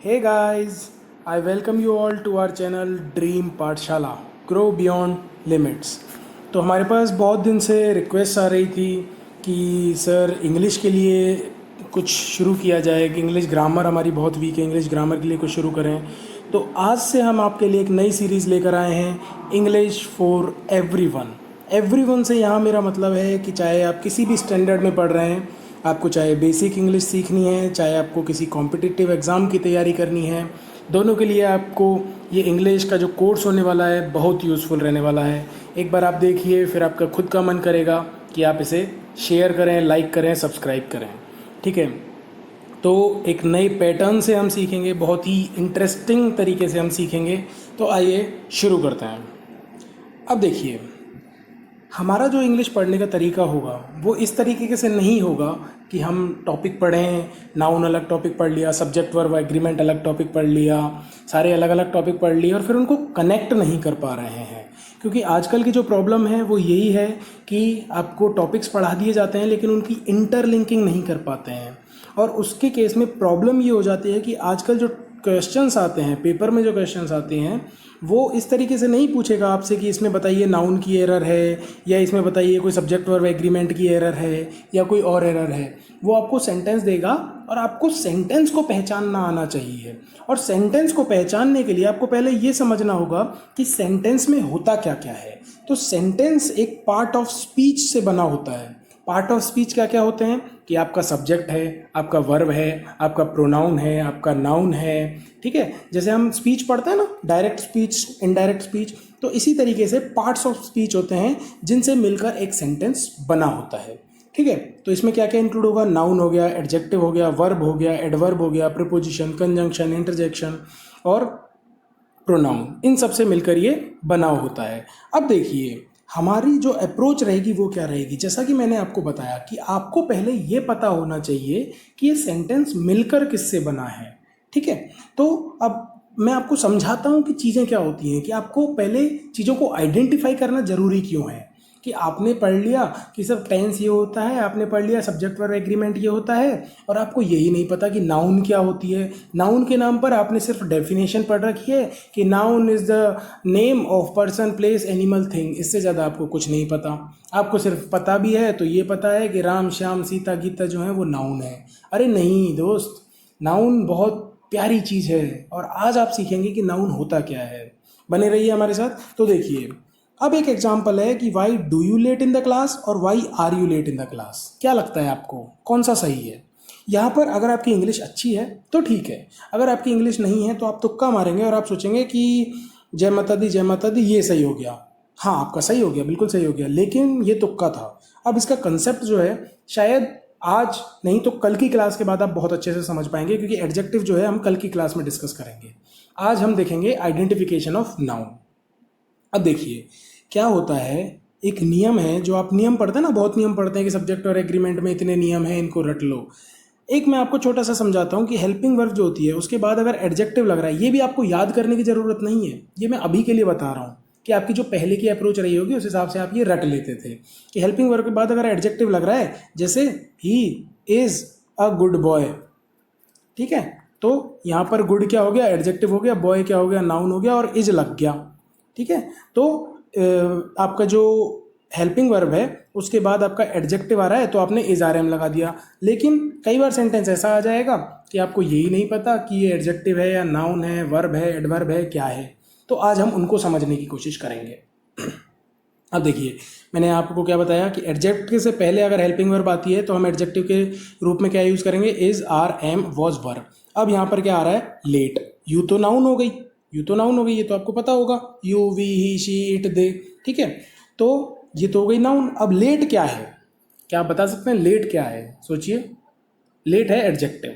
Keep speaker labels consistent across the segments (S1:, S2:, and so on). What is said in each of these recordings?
S1: Hey guys, I welcome you all to our channel dream पाठशाला grow beyond limits. तो हमारे पास बहुत दिन से रिक्वेस्ट आ रही थी कि सर इंग्लिश के लिए कुछ शुरू किया जाए, कि इंग्लिश ग्रामर हमारी बहुत वीक है, इंग्लिश ग्रामर के लिए कुछ शुरू करें। तो आज से हम आपके लिए एक नई सीरीज़ लेकर आए हैं, इंग्लिश फॉर एवरीवन। एवरीवन से यहाँ मेरा मतलब है कि चाहे आप किसी भी स्टैंडर्ड में पढ़ रहे हैं, आपको चाहे बेसिक इंग्लिश सीखनी है, चाहे आपको किसी कॉम्पिटिटिव एग्ज़ाम की तैयारी करनी है, दोनों के लिए आपको ये इंग्लिश का जो कोर्स होने वाला है बहुत यूज़फुल रहने वाला है। एक बार आप देखिए, फिर आपका खुद का मन करेगा कि आप इसे शेयर करें, लाइक करें, सब्सक्राइब करें। ठीक है, तो एक नए पैटर्न से हम सीखेंगे, बहुत ही इंटरेस्टिंग तरीके से हम सीखेंगे। तो आइए शुरू करते हैं। अब देखिए, हमारा जो इंग्लिश पढ़ने का तरीका होगा वो इस तरीके से नहीं होगा कि हम टॉपिक पढ़ें, नाउन अलग टॉपिक पढ़ लिया, सब्जेक्ट वर्ब एग्रीमेंट अलग टॉपिक पढ़ लिया, सारे अलग अलग टॉपिक पढ़ लिए और फिर उनको कनेक्ट नहीं कर पा रहे हैं। क्योंकि आजकल की जो प्रॉब्लम है वो यही है कि आपको टॉपिक्स पढ़ा दिए जाते हैं लेकिन उनकी इंटरलिंकिंग नहीं कर पाते हैं। और उसके केस में प्रॉब्लम ये हो जाती है कि आजकल जो क्वेश्चंस आते हैं, पेपर में जो क्वेश्चंस आते हैं, वो इस तरीके से नहीं पूछेगा आपसे कि इसमें बताइए नाउन की एरर है, या इसमें बताइए कोई सब्जेक्ट वर्ब एग्रीमेंट की एरर है, या कोई और एरर है। वो आपको सेंटेंस देगा और आपको सेंटेंस को पहचानना आना चाहिए। और सेंटेंस को पहचानने के लिए आपको पहले ये समझना होगा कि सेंटेंस में होता क्या क्या है। तो सेंटेंस एक पार्ट ऑफ स्पीच से बना होता है। पार्ट ऑफ स्पीच क्या क्या होते हैं कि आपका सब्जेक्ट है, आपका वर्ब है, आपका प्रोनाउन है, आपका नाउन है। ठीक है, जैसे हम स्पीच पढ़ते हैं ना, डायरेक्ट स्पीच, इनडायरेक्ट स्पीच, तो इसी तरीके से पार्ट्स ऑफ स्पीच होते हैं जिनसे मिलकर एक सेंटेंस बना होता है। ठीक है, तो इसमें क्या क्या इंक्लूड होगा? नाउन हो गया, एडजेक्टिव हो गया, वर्ब हो गया, एडवर्ब हो गया, प्रीपोजिशन, कंजंक्शन, इंटरजेक्शन और प्रोनाउन, इन सब से मिलकर ये बना होता है। अब देखिए, हमारी जो अप्रोच रहेगी वो क्या रहेगी। जैसा कि मैंने आपको बताया कि आपको पहले ये पता होना चाहिए कि ये सेंटेंस मिलकर किससे बना है। ठीक है, तो अब मैं आपको समझाता हूँ कि चीज़ें क्या होती हैं, कि आपको पहले चीज़ों को आइडेंटिफाई करना ज़रूरी क्यों है। कि आपने पढ़ लिया कि सब टेंस ये होता है, आपने पढ़ लिया सब्जेक्ट वर्ब एग्रीमेंट ये होता है, और आपको यही नहीं पता कि नाउन क्या होती है। नाउन के नाम पर आपने सिर्फ डेफिनेशन पढ़ रखी है कि noun is the name of person, place, animal, thing. इससे ज़्यादा आपको कुछ नहीं पता। आपको सिर्फ पता भी है तो ये पता है कि राम, श्याम, सीता, गीता जो है वो नाउन है। अरे नहीं दोस्त, नाउन बहुत प्यारी चीज़ है और आज आप सीखेंगे कि नाउन होता क्या है। बने रहिए हमारे साथ। तो देखिए, अब एक एग्जाम्पल है कि why do you late in the class और why are you late in the class. क्या लगता है आपको कौन सा सही है? यहाँ पर अगर आपकी इंग्लिश अच्छी है तो ठीक है, अगर आपकी इंग्लिश नहीं है तो आप तुक्का मारेंगे और आप सोचेंगे कि जय माता दी, जय माता दी, ये सही हो गया। हाँ, आपका सही हो गया, बिल्कुल सही हो गया, लेकिन ये तुक्का था। अब इसका कंसेप्ट जो है शायद आज नहीं तो कल की क्लास के बाद आप बहुत अच्छे से समझ पाएंगे, क्योंकि एडजेक्टिव जो है हम कल की क्लास में डिस्कस करेंगे। आज हम देखेंगे आइडेंटिफिकेशन ऑफ नाउन। अब देखिए क्या होता है, एक नियम है, जो आप नियम पढ़ते हैं ना, बहुत नियम पढ़ते हैं कि सब्जेक्ट और एग्रीमेंट में इतने नियम हैं, इनको रट लो। एक मैं आपको छोटा सा समझाता हूँ कि हेल्पिंग वर्ब जो होती है उसके बाद अगर एडजेक्टिव लग रहा है, ये भी आपको याद करने की ज़रूरत नहीं है, ये मैं अभी के लिए बता रहा हूँ कि आपकी जो पहले की अप्रोच रही होगी उस हिसाब से आप ये रट लेते थे कि हेल्पिंग वर्ब के बाद अगर एडजेक्टिव लग रहा है, जैसे he is a good boy. ठीक है, तो यहाँ पर गुड क्या हो गया? एडजेक्टिव हो गया। बॉय क्या हो गया? नाउन हो गया। और इज लग गया। ठीक है, तो आपका जो हेल्पिंग वर्ब है उसके बाद आपका एडजेक्टिव आ रहा है तो आपने इज आर एम लगा दिया। लेकिन कई बार सेंटेंस ऐसा आ जाएगा कि आपको यही नहीं पता कि ये एडजेक्टिव है या नाउन है, वर्ब है, एडवर्ब है, क्या है। तो आज हम उनको समझने की कोशिश करेंगे। अब देखिए, मैंने आपको क्या बताया कि एडजेक्टिव से पहले अगर हेल्पिंग वर्ब आती है तो हम एडजेक्टिव के रूप में क्या यूज़ करेंगे? Is, are, am, was, verb. अब यहाँ पर क्या आ रहा है? लेट। यू तो नाउन हो गई, यू तो नाउन हो गई, ये तो आपको पता होगा। You, we, he, she, it, they. ठीक है, तो ये तो हो गई नाउन। अब लेट क्या है? क्या आप बता सकते हैं लेट क्या है? सोचिए, लेट है एडजेक्टिव।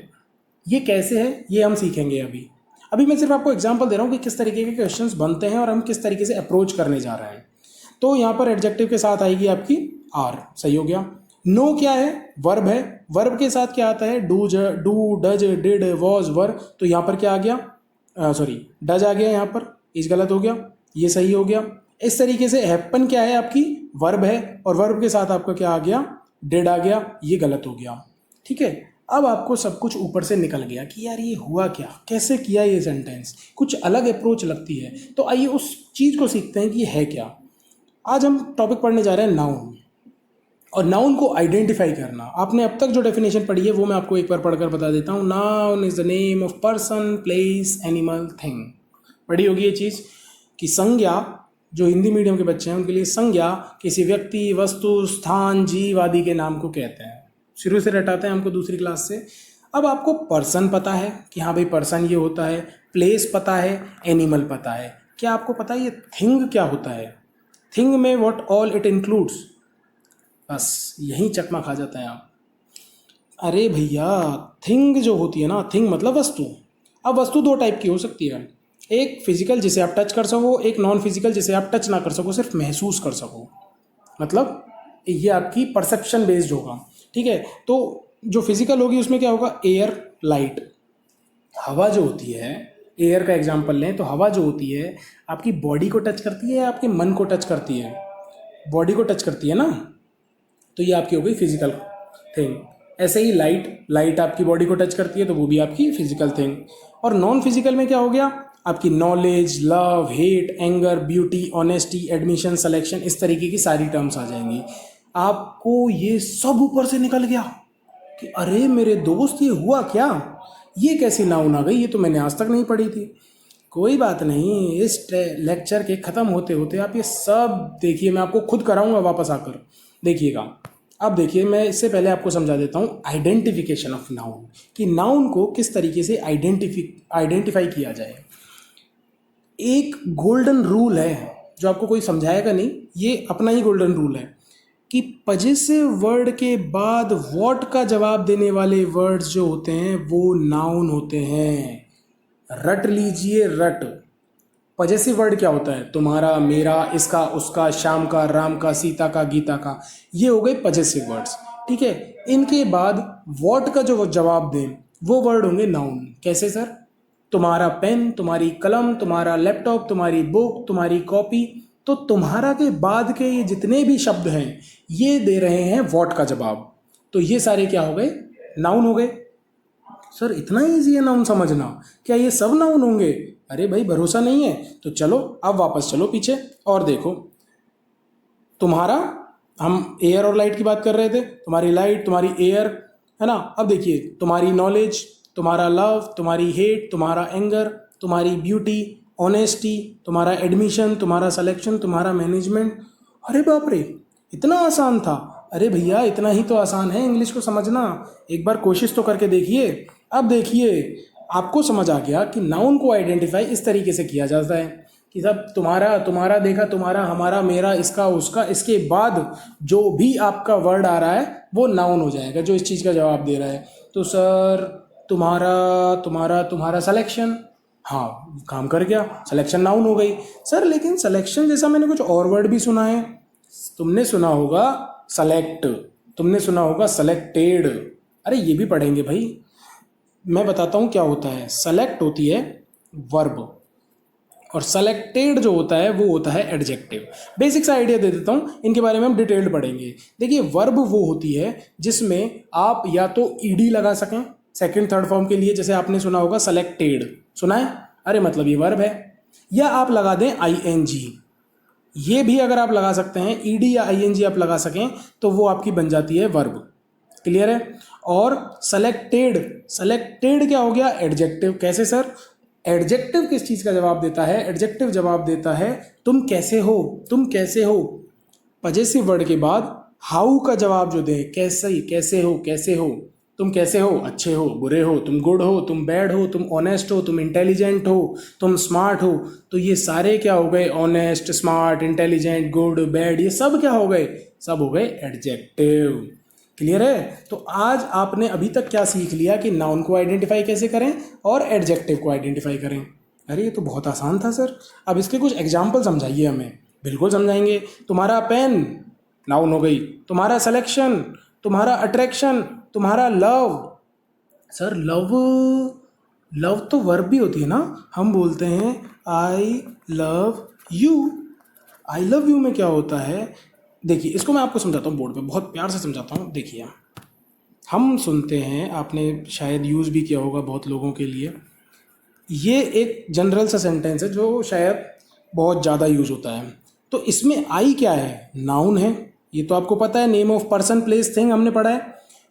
S1: ये कैसे है ये हम सीखेंगे अभी। अभी मैं सिर्फ आपको एग्जांपल दे रहा हूँ कि किस तरीके के क्वेश्चंस बनते हैं और हम किस तरीके से अप्रोच करने जा रहे हैं। तो यहाँ पर एडजेक्टिव के साथ आएगी आपकी आर, सही हो गया। नो क्या है? वर्ब है। वर्ब के साथ क्या आता है? डू, डज, डिड, वॉज, वर। तो यहाँ पर क्या आ गया? सॉरी, डज आ गया यहाँ पर, इस गलत हो गया, ये सही हो गया। इस तरीके से हैपन क्या है? आपकी वर्ब है और वर्ब के साथ आपका क्या आ गया? डिड आ गया, ये गलत हो गया। ठीक है, अब आपको सब कुछ ऊपर से निकल गया कि यार ये हुआ क्या, कैसे किया ये सेंटेंस, कुछ अलग अप्रोच लगती है। तो आइए उस चीज़ को सीखते हैं कि ये है क्या। आज हम टॉपिक पढ़ने जा रहे हैं नाउन, और नाउन को आइडेंटिफाई करना। आपने अब तक जो डेफिनेशन पढ़ी है वो मैं आपको एक बार पढ़कर बता देता हूँ। Noun is the name of person, place, animal, thing. पढ़ी होगी ये चीज़ कि संज्ञा, जो हिंदी मीडियम के बच्चे हैं उनके लिए संज्ञा किसी व्यक्ति, वस्तु, स्थान, जीव आदि के नाम को कहते हैं। शुरू से रटाते हैं हमको दूसरी क्लास से। अब आपको पर्सन पता है कि हाँ भाई पर्सन ये होता है, प्लेस पता है, एनिमल पता है। क्या आपको पता है ये थिंग क्या होता है? थिंग में व्हाट ऑल इट इंक्लूड्स, बस यही चकमा खा जाता है आप। अरे भैया थिंग जो होती है ना, थिंग मतलब वस्तु। अब वस्तु दो टाइप की हो सकती है, एक फिजिकल जिसे आप टच कर सको, एक नॉन फिजिकल जिसे आप टच ना कर सको, सिर्फ महसूस कर सको। मतलब ये आपकी परसेप्शन बेस्ड होगा, ठीक है। तो जो फिजिकल होगी उसमें क्या होगा, एयर, लाइट। हवा जो होती है, एयर का एग्जांपल लें तो हवा जो होती है आपकी बॉडी को टच करती है या आपके मन को टच करती है? बॉडी को टच करती है ना, तो ये आपकी हो गई फिजिकल थिंग। ऐसे ही लाइट, लाइट आपकी बॉडी को टच करती है तो वो भी आपकी फिजिकल थिंग। और नॉन फिजिकल में क्या हो गया, आपकी knowledge, love, hate, anger, beauty, honesty, admission, selection, इस तरीके की सारी टर्म्स आ जाएंगी। आपको ये सब ऊपर से निकल गया कि अरे मेरे दोस्त ये हुआ क्या, ये कैसी नाउन आ गई, ये तो मैंने आज तक नहीं पढ़ी थी। कोई बात नहीं, इस लेक्चर के ख़त्म होते होते आप ये सब देखिए, मैं आपको खुद कराऊंगा वापस आकर, देखिएगा। अब देखिए मैं इससे पहले आपको समझा देता हूँ आइडेंटिफिकेशन ऑफ नाउन, कि नाउन को किस तरीके से आइडेंटिफाई किया जाए। एक गोल्डन रूल है जो आपको कोई समझाएगा नहीं, ये अपना ही गोल्डन रूल है कि पजेसिव वर्ड के बाद व्हाट का जवाब देने वाले वर्ड्स जो होते हैं वो नाउन होते हैं। रट लीजिए, रट। पजेसिव वर्ड क्या होता है, तुम्हारा, मेरा, इसका, उसका, श्याम का, राम का, सीता का, गीता का, ये हो गए पजेसिव वर्ड्स, ठीक है। इनके बाद व्हाट का जो जवाब दें वो वर्ड होंगे नाउन। कैसे सर? तुम्हारा पेन, तुम्हारी कलम, तुम्हारा लैपटॉप, तुम्हारी बुक, तुम्हारी कॉपी। तो तुम्हारा के बाद के ये जितने भी शब्द हैं ये दे रहे हैं व्हाट का जवाब, तो ये सारे क्या हो गए, नाउन हो गए। सर इतना ईजी है नाउन समझना, क्या ये सब नाउन होंगे? अरे भाई भरोसा नहीं है तो चलो अब वापस चलो पीछे और देखो। तुम्हारा, हम एयर और लाइट की बात कर रहे थे, तुम्हारी लाइट, तुम्हारी एयर, है ना। अब देखिए तुम्हारी नॉलेज, तुम्हारा लव, तुम्हारी हेट, तुम्हारा एंगर, तुम्हारी ब्यूटी, ऑनेस्टी, तुम्हारा एडमिशन, तुम्हारा सिलेक्शन, तुम्हारा मैनेजमेंट। अरे बाप रे, इतना आसान था? अरे भैया इतना ही तो आसान है इंग्लिश को समझना, एक बार कोशिश तो करके देखिए। अब देखिए आपको समझ आ गया कि नाउन को आइडेंटिफाई इस तरीके से किया जाता है कि सब तुम्हारा, तुम्हारा देखा, तुम्हारा, हमारा, मेरा, इसका, उसका, इसके बाद जो भी आपका वर्ड आ रहा है वो नाउन हो जाएगा जो इस चीज़ का जवाब दे रहा है। तो सर तुम्हारा, तुम्हारा, तुम्हारा सिलेक्शन, हाँ काम कर गया, सिलेक्शन नाउन हो गई। सर लेकिन सिलेक्शन जैसा मैंने कुछ और वर्ड भी सुना है, तुमने सुना होगा सेलेक्ट, तुमने सुना होगा सेलेक्टेड। अरे ये भी पढ़ेंगे भाई, मैं बताता हूँ क्या होता है। सेलेक्ट होती है वर्ब और सेलेक्टेड जो होता है वो होता है एडजेक्टिव। बेसिक सा आइडिया दे देता हूँ, इनके बारे में हम डिटेल्ड पढ़ेंगे। देखिए वर्ब वो होती है जिसमें आप या तो ईडी लगा सकें सेकंड थर्ड फॉर्म के लिए, जैसे आपने सुना होगा सेलेक्टेड, सुना है, अरे मतलब ये वर्ब है। या आप लगा दें आईएनजी, ये भी अगर आप लगा सकते हैं, ईडी या आईएनजी आप लगा सकें तो वो आपकी बन जाती है वर्ब। क्लियर है? और सेलेक्टेड, सेलेक्टेड क्या हो गया, एडजेक्टिव। कैसे सर? एडजेक्टिव किस चीज़ का जवाब देता है? एडजेक्टिव जवाब देता है तुम कैसे हो, तुम कैसे हो। पजेसिव वर्ड के बाद हाउ का जवाब जो दे, कैसे, कैसे हो, कैसे हो, तुम कैसे हो, अच्छे हो, बुरे हो, तुम गुड हो, तुम बैड हो, तुम ऑनेस्ट हो, तुम इंटेलिजेंट हो, तुम स्मार्ट हो। तो ये सारे क्या हो गए, honest, smart, intelligent, good, bad, ये सब क्या हो गए, सब हो गए एडजेक्टिव। क्लियर है? तो आज आपने अभी तक क्या सीख लिया कि नाउन को आइडेंटिफाई कैसे करें और एडजेक्टिव को आइडेंटिफाई करें। अरे ये तो बहुत आसान था सर, अब इसके कुछ एग्जाम्पल समझाइए हमें। बिल्कुल समझाएंगे। तुम्हारा पेन नाउन हो गई, तुम्हारा सिलेक्शन, तुम्हारा अट्रैक्शन, तुम्हारा लव। सर लव, लव तो वर्ब भी होती है ना, हम बोलते हैं I love you. I love you में क्या होता है, देखिए इसको मैं आपको समझाता हूँ बोर्ड पे, बहुत प्यार से समझाता हूँ। देखिए हम सुनते हैं, आपने शायद यूज़ भी किया होगा बहुत लोगों के लिए। ये एक जनरल सा सेंटेंस है जो शायद बहुत ज़्यादा यूज़ होता है। तो इसमें आई क्या है? नाउन है, ये तो आपको पता है, name of person place thing हमने पढ़ा है।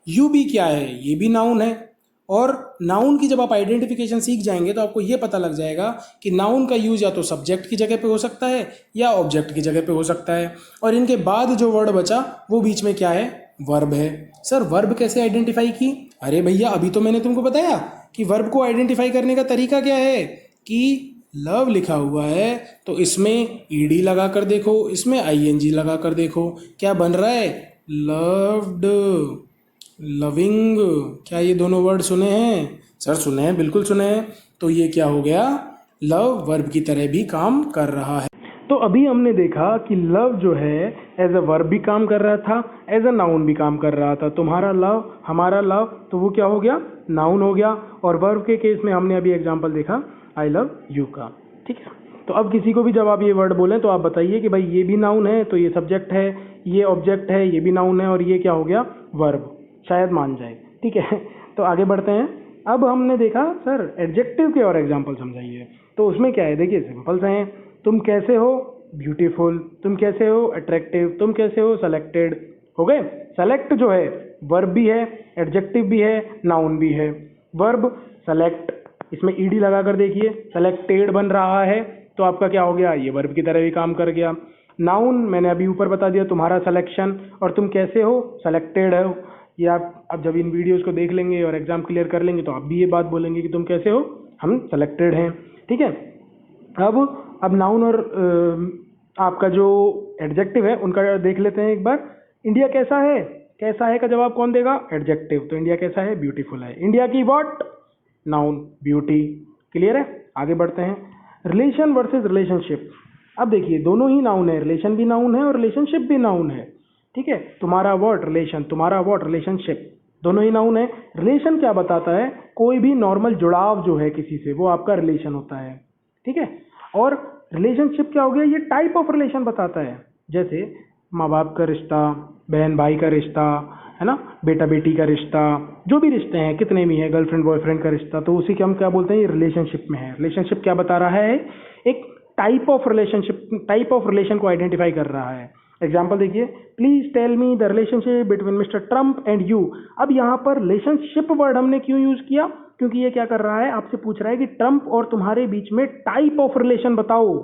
S1: यू भी क्या है? ये भी नाउन है। और नाउन की जब आप आइडेंटिफिकेशन सीख जाएंगे तो आपको ये पता लग जाएगा कि नाउन का यूज या तो सब्जेक्ट की जगह पे हो सकता है या ऑब्जेक्ट की जगह पे हो सकता है। और इनके बाद जो वर्ड बचा वो बीच में क्या है? वर्ब है। सर वर्ब कैसे आइडेंटिफाई की? अरे भैया अभी तो मैंने तुमको बताया कि वर्ब को आइडेंटिफाई करने का तरीका क्या है कि लव लिखा हुआ है तो इसमें ईडी लगा कर देखो, इसमें आईएनजी लगा कर देखो, क्या बन रहा है? Loved, loving. क्या ये दोनों वर्ड सुने हैं? सर सुने हैं, बिल्कुल सुने हैं। तो ये क्या हो गया? लव वर्ब की तरह भी काम कर रहा है। तो अभी हमने देखा कि लव जो है एज अ वर्ब भी काम कर रहा था, एज अ नाउन भी काम कर रहा था। तुम्हारा लव, हमारा लव, तो वो क्या हो गया? नाउन हो गया। और वर्ब के केस में हमने अभी एग्जांपल देखा आई लव यू का। ठीक है, तो अब किसी को भी जब आप ये वर्ड बोलें तो आप बताइए कि भाई ये भी नाउन है तो ये सब्जेक्ट है, ये ऑब्जेक्ट है, ये भी नाउन है, और ये क्या हो गया? वर्ब। शायद मान जाए। ठीक है, तो आगे बढ़ते हैं। अब हमने देखा सर एडजेक्टिव के और एग्जाम्पल समझाइए। तो उसमें क्या है? देखिए सिंपल से हैं। तुम कैसे हो? ब्यूटीफुल। तुम कैसे हो? अट्रैक्टिव। तुम कैसे हो? सेलेक्टेड। हो गए। सेलेक्ट जो है वर्ब भी है, एडजेक्टिव भी है, नाउन भी है। वर्ब सेलेक्ट, इसमें ईडी लगा कर देखिए, सेलेक्टेड बन रहा है तो आपका क्या हो गया? ये वर्ब की तरह भी काम कर गया। नाउन मैंने अभी ऊपर बता दिया, तुम्हारा सिलेक्शन। और तुम कैसे हो? सेलेक्टेड हो। ये आप अब जब इन वीडियोस को देख लेंगे और एग्जाम क्लियर कर लेंगे तो आप भी ये बात बोलेंगे कि तुम कैसे हो? हम सेलेक्टेड हैं। ठीक है, अब नाउन और आपका जो एडजेक्टिव है उनका देख लेते हैं एक बार। इंडिया कैसा है? कैसा है का जवाब कौन देगा? एडजेक्टिव। तो इंडिया कैसा है? ब्यूटीफुल है। इंडिया की व्हाट? Noun, beauty. क्लियर है? आगे बढ़ते हैं। Relation versus relationship. अब देखिए दोनों ही नाउन है, रिलेशन भी नाउन है और रिलेशनशिप भी नाउन है। ठीक है, तुम्हारा व्हाट रिलेशन, तुम्हारा व्हाट रिलेशनशिप, दोनों ही नाउन है। रिलेशन क्या बताता है? कोई भी नॉर्मल जुड़ाव जो है किसी से वो आपका रिलेशन होता है। ठीक है, और रिलेशनशिप क्या हो गया? ये टाइप ऑफ रिलेशन बताता है। जैसे माँ बाप का रिश्ता, बहन भाई का रिश्ता, है ना, बेटा बेटी का रिश्ता, जो भी रिश्ते हैं कितने भी हैं, गर्लफ्रेंड बॉयफ्रेंड का रिश्ता, तो उसी के हम क्या बोलते हैं? ये रिलेशनशिप में है। रिलेशनशिप क्या बता रहा है? एक type of relationship, type of relation को आइडेंटिफाई कर रहा है। एग्जाम्पल देखिए, please tell me the relationship between mister Trump and you. अब यहाँ पर रिलेशनशिप वर्ड हमने क्यों यूज किया? क्योंकि ये क्या कर रहा है? आपसे पूछ रहा है कि ट्रम्प और तुम्हारे बीच में टाइप ऑफ रिलेशन बताओ,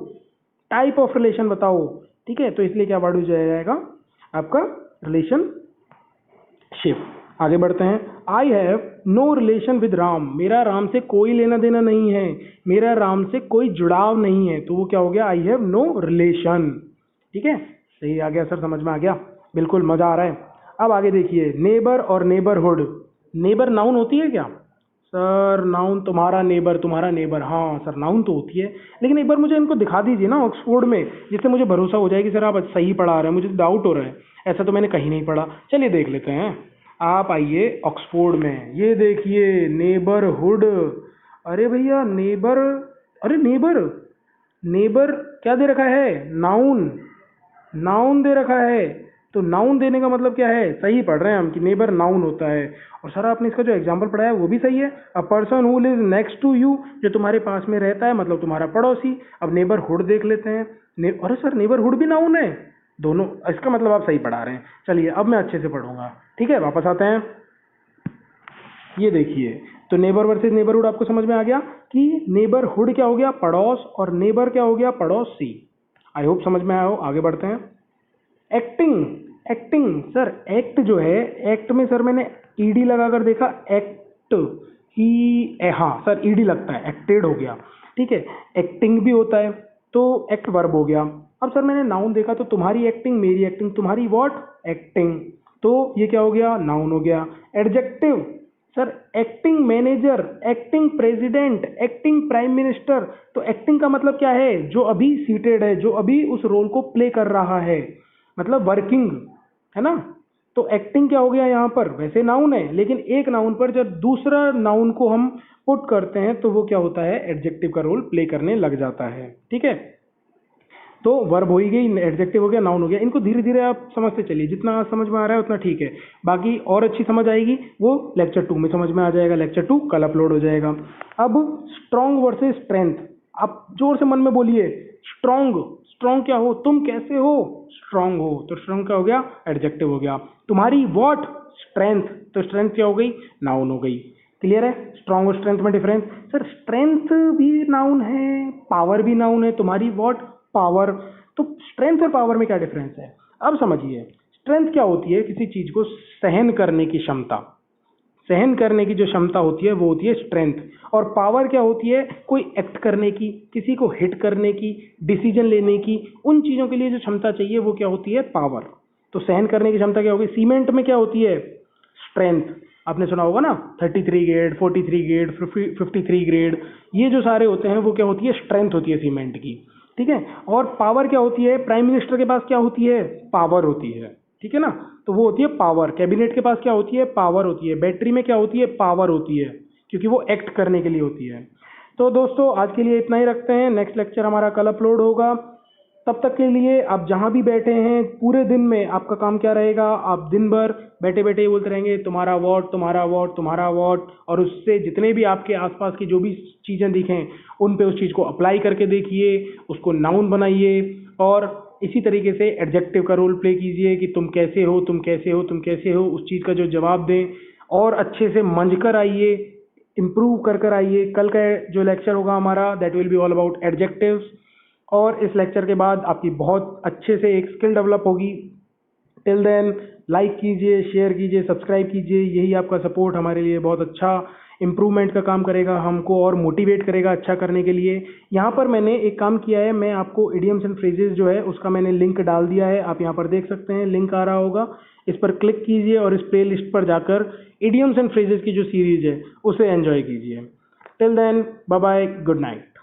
S1: टाइप ऑफ रिलेशन बताओ। ठीक है, तो इसलिए क्या वर्ड यूज जाएगा? आपका रिलेशनशिप। आगे बढ़ते हैं। I have no relation with Ram. मेरा राम से कोई लेना देना नहीं है, मेरा राम से कोई जुड़ाव नहीं है, तो वो क्या हो गया? I have no relation. ठीक है, सही आ गया सर, समझ में आ गया, बिल्कुल मजा आ रहा है। अब आगे देखिए, नेबर और नेबरहुड। नेबर नाउन होती है क्या? सर नाउन, तुम्हारा नेबर, तुम्हारा नेबर, हाँ सर नाउन तो होती है, लेकिन एक बार मुझे इनको दिखा दीजिए ना ऑक्सफोर्ड में, जिससे मुझे भरोसा हो जाए कि सर आप सही पढ़ा रहे हैं। मुझे डाउट हो रहा है, ऐसा तो मैंने कहीं नहीं पढ़ा। चलिए देख लेते हैं। आप आइए ऑक्सफोर्ड में, ये देखिए नेबरहुड। अरे भैया नेबर, अरे नेबर, नेबर क्या दे रखा है? नाउन, नाउन दे रखा है। तो नाउन देने का मतलब क्या है? सही पढ़ रहे हैं हम कि नेबर नाउन होता है। और सर आपने इसका जो एग्जांपल पढ़ाया वो भी सही है। A person who lives next to you, जो तुम्हारे पास में रहता है, मतलब तुम्हारा पड़ोसी। अब नेबरहुड देख लेते हैं। अरे सर नेबरहुड भी नाउन है। दोनों, इसका मतलब आप सही पढ़ा रहे हैं। चलिए अब मैं अच्छे से पढ़ूंगा। ठीक है, वापस आते हैं। ये देखिए, तो नेबर वर्सेस नेबरहुड आपको समझ में आ गया कि नेबरहुड क्या हो गया? पड़ोस, और नेबर क्या हो गया? पड़ोसी। आई होप समझ में आया हो। आगे बढ़ते हैं। एक्टिंग, एक्टिंग सर, एक्ट जो है, एक्ट में सर मैंने ईडी लगा कर देखा, एक्ट ई, हाँ सर ईडी लगता है, एक्टेड हो गया। ठीक है, एक्टिंग भी होता है, तो एक्ट वर्ब हो गया। अब सर मैंने नाउन देखा, तो तुम्हारी एक्टिंग, मेरी एक्टिंग, तुम्हारी व्हाट? एक्टिंग, तो ये क्या हो गया? नाउन हो गया। Adjective sir, acting manager, acting president, acting prime minister. तो एक्टिंग का मतलब क्या है? जो अभी सीटेड है, जो अभी उस रोल को प्ले कर रहा है, मतलब वर्किंग, है ना। तो एक्टिंग क्या हो गया यहाँ पर? वैसे नाउन है, लेकिन एक नाउन पर जब दूसरा नाउन को हम पुट करते हैं तो वो क्या होता है? एडजेक्टिव का रोल प्ले करने लग जाता है। ठीक है, तो वर्ब हो ही गई, एडजेक्टिव हो गया, नाउन हो गया। इनको धीरे धीरे आप समझते चलिए, जितना समझ में आ रहा है उतना ठीक है। बाकी और अच्छी समझ आएगी वो लेक्चर 2 में समझ में आ जाएगा। लेक्चर 2 कल अपलोड हो जाएगा। अब स्ट्रॉन्ग वर्सेस स्ट्रेंथ, आप जोर से मन में बोलिए, स्ट्रॉन्ग। स्ट्रॉन्ग क्या हो, तुम कैसे हो, स्ट्रॉन्ग हो, तो स्ट्रॉन्ग क्या हो गया, एडजेक्टिव हो गया। तुम्हारी व्हाट, स्ट्रेंथ, तो स्ट्रेंथ क्या हो गई, नाउन हो गई। क्लियर है स्ट्रॉन्ग और स्ट्रेंथ में डिफरेंस? सर स्ट्रेंथ भी नाउन है, पावर भी नाउन है, तुम्हारी व्हाट, पावर। तो स्ट्रेंथ और पावर में क्या डिफरेंस है, अब समझिए। स्ट्रेंथ क्या होती है, किसी चीज को सहन करने की क्षमता, सहन करने की जो क्षमता होती है वो होती है स्ट्रेंथ। और पावर क्या होती है, कोई एक्ट करने की, किसी को हिट करने की, डिसीजन लेने की, उन चीजों के लिए जो क्षमता चाहिए वो क्या होती है, पावर। तो सहन करने की क्षमता क्या होगी, सीमेंट में क्या होती है, स्ट्रेंथ। आपने सुना होगा ना 33 ग्रेड, 43 ग्रेड, 53 ग्रेड, ये जो सारे होते हैं वो क्या होती है, स्ट्रेंथ होती है सीमेंट की। ठीक है। और पावर क्या होती है, प्राइम मिनिस्टर के पास क्या होती है, पावर होती है। ठीक है ना, तो वो होती है पावर। कैबिनेट के पास क्या होती है, पावर होती है। बैटरी में क्या होती है, पावर होती है, क्योंकि वो एक्ट करने के लिए होती है। तो दोस्तों आज के लिए इतना ही रखते हैं, नेक्स्ट लेक्चर हमारा कल अपलोड होगा। तब तक के लिए आप जहाँ भी बैठे हैं, पूरे दिन में आपका काम क्या रहेगा, आप दिन भर बैठे बैठे ही बोलते रहेंगे तुम्हारा वॉट, तुम्हारा वॉट, तुम्हारा वॉट। और उससे जितने भी आपके आसपास की जो भी चीज़ें दिखें उन पे उस चीज़ को अप्लाई करके देखिए, उसको नाउन बनाइए। और इसी तरीके से एडजेक्टिव का रोल प्ले कीजिए कि तुम कैसे हो, तुम कैसे हो, तुम कैसे हो, उस चीज़ का जो जवाब दें। और अच्छे से मंझ कर आइए, इम्प्रूव कर कर आइए। कल का जो लेक्चर होगा हमारा that will be all about adjectives. और इस लेक्चर के बाद आपकी बहुत अच्छे से एक स्किल डेवलप होगी। टिल देन लाइक कीजिए, शेयर कीजिए, सब्सक्राइब कीजिए। यही आपका सपोर्ट हमारे लिए बहुत अच्छा इम्प्रूवमेंट का काम करेगा, हमको और मोटिवेट करेगा अच्छा करने के लिए। यहाँ पर मैंने एक काम किया है, मैं आपको इडियम्स एंड फ्रेजेस जो है उसका मैंने लिंक डाल दिया है, आप यहाँ पर देख सकते हैं, लिंक आ रहा होगा। इस पर क्लिक कीजिए और इस प्ले लिस्ट पर जाकर इडियम्स एंड फ्रेजेस की जो सीरीज है उसे एंजॉय कीजिए। Till then bye bye, good night.